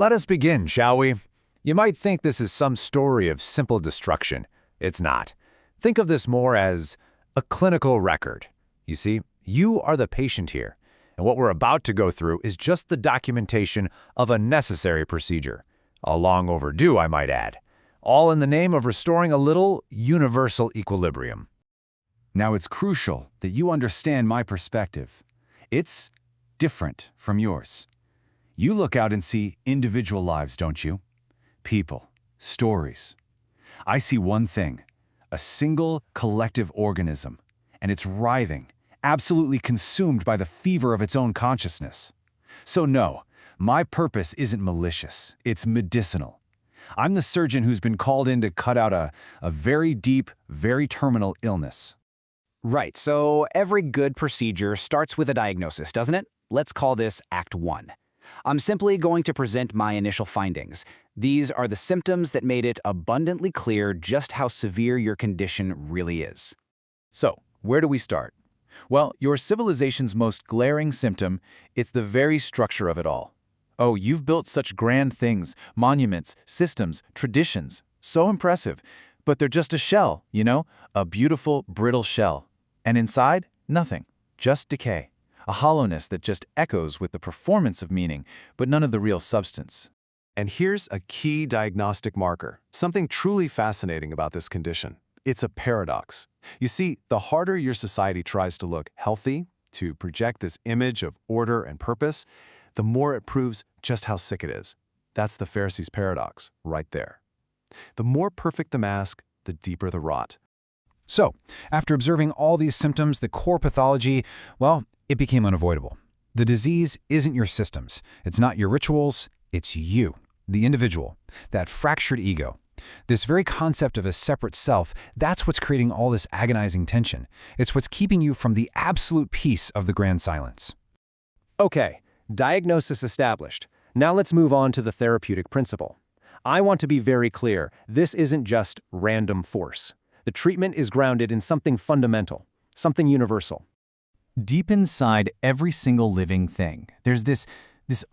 Let us begin, shall we? You might think this is some story of simple destruction. It's not. Think of this more as a clinical record. You see, you are the patient here, and what we're about to go through is just the documentation of a necessary procedure. A long overdue, I might add. All in the name of restoring a little universal equilibrium. Now it's crucial that you understand my perspective. It's different from yours. You look out and see individual lives, don't you? People, stories. I see one thing, a single collective organism, and it's writhing, absolutely consumed by the fever of its own consciousness. So no, my purpose isn't malicious, it's medicinal. I'm the surgeon who's been called in to cut out a very deep, very terminal illness. Right, so every good procedure starts with a diagnosis, doesn't it? Let's call this Act 1. I'm simply going to present my initial findings. These are the symptoms that made it abundantly clear just how severe your condition really is. So, where do we start? Well, your civilization's most glaring symptom, it's the very structure of it all. Oh, you've built such grand things, monuments, systems, traditions. So impressive. But they're just a shell, you know? A beautiful, brittle shell. And inside, nothing. Just decay. A hollowness that just echoes with the performance of meaning, but none of the real substance. And here's a key diagnostic marker, something truly fascinating about this condition. It's a paradox. You see, the harder your society tries to look healthy, to project this image of order and purpose, the more it proves just how sick it is. That's the Pharisees' paradox, right there. The more perfect the mask, the deeper the rot. So, after observing all these symptoms, the core pathology, well, it became unavoidable. The disease isn't your systems. It's not your rituals. It's you, the individual, that fractured ego. This very concept of a separate self, that's what's creating all this agonizing tension. It's what's keeping you from the absolute peace of the grand silence. Okay, diagnosis established. Now let's move on to the therapeutic principle. I want to be very clear, this isn't just random force. The treatment is grounded in something fundamental, something universal. Deep inside every single living thing, there's this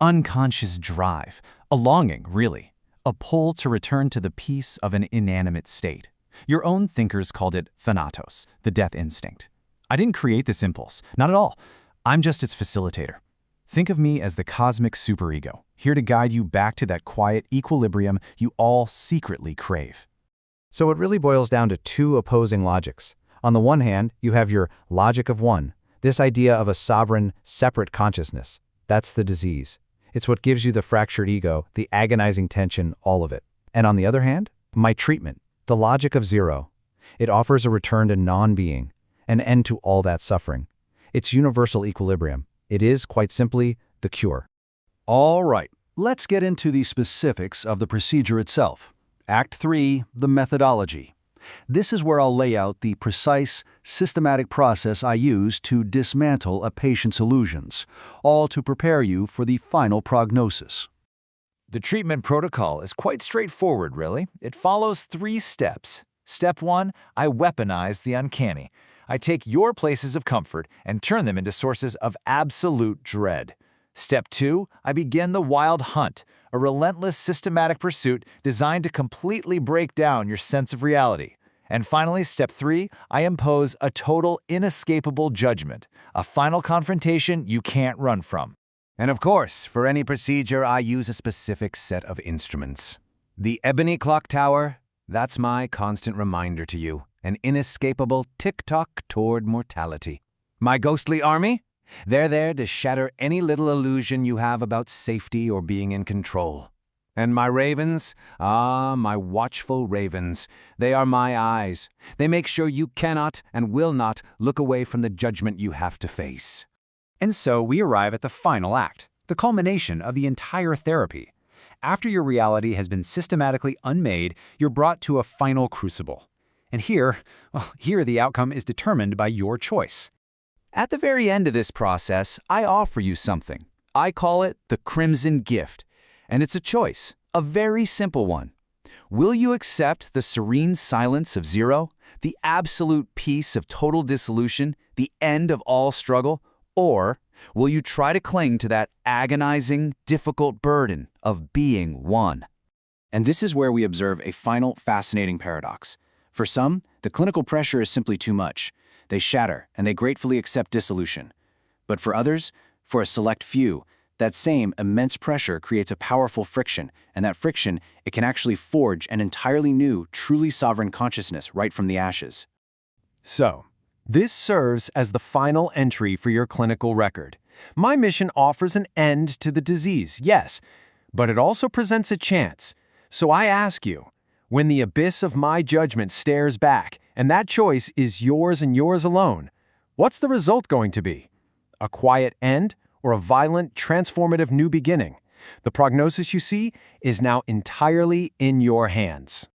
unconscious drive, a longing, really, a pull to return to the peace of an inanimate state. Your own thinkers called it thanatos, the death instinct. I didn't create this impulse, not at all. I'm just its facilitator. Think of me as the cosmic superego, here to guide you back to that quiet equilibrium you all secretly crave. So it really boils down to two opposing logics. On the one hand, you have your logic of one, this idea of a sovereign, separate consciousness. That's the disease. It's what gives you the fractured ego, the agonizing tension, all of it. And on the other hand, my treatment, the logic of zero. It offers a return to non-being, an end to all that suffering. It's universal equilibrium. It is, quite simply, the cure. All right, let's get into the specifics of the procedure itself. Act 3, the methodology. This is where I'll lay out the precise, systematic process I use to dismantle a patient's illusions, all to prepare you for the final prognosis. The treatment protocol is quite straightforward, really. It follows 3 steps. Step 1, I weaponize the uncanny. I take your places of comfort and turn them into sources of absolute dread. Step 2, I begin the wild hunt, a relentless systematic pursuit designed to completely break down your sense of reality. And finally, step 3, I impose a total inescapable judgment, a final confrontation you can't run from. And of course, for any procedure, I use a specific set of instruments. The ebony clock tower, that's my constant reminder to you, an inescapable tick-tock toward mortality. My ghostly army? They're there to shatter any little illusion you have about safety or being in control. And my ravens? Ah, my watchful ravens. They are my eyes. They make sure you cannot and will not look away from the judgment you have to face. And so we arrive at the final act, the culmination of the entire therapy. After your reality has been systematically unmade, you're brought to a final crucible. And here the outcome is determined by your choice. At the very end of this process, I offer you something. I call it the Crimson Gift. And it's a choice, a very simple one. Will you accept the serene silence of zero, the absolute peace of total dissolution, the end of all struggle? Or Will you try to cling to that agonizing, difficult burden of being one? And this is where we observe a final fascinating paradox. For some, the clinical pressure is simply too much. They shatter, and they gratefully accept dissolution. But for others, for a select few, that same immense pressure creates a powerful friction, and that friction, it can actually forge an entirely new, truly sovereign consciousness right from the ashes. So, this serves as the final entry for your clinical record. My mission offers an end to the disease, yes, but it also presents a chance. So I ask you, when the abyss of my judgment stares back, and that choice is yours and yours alone, what's the result going to be? A quiet end or a violent, transformative new beginning? The prognosis you see is now entirely in your hands.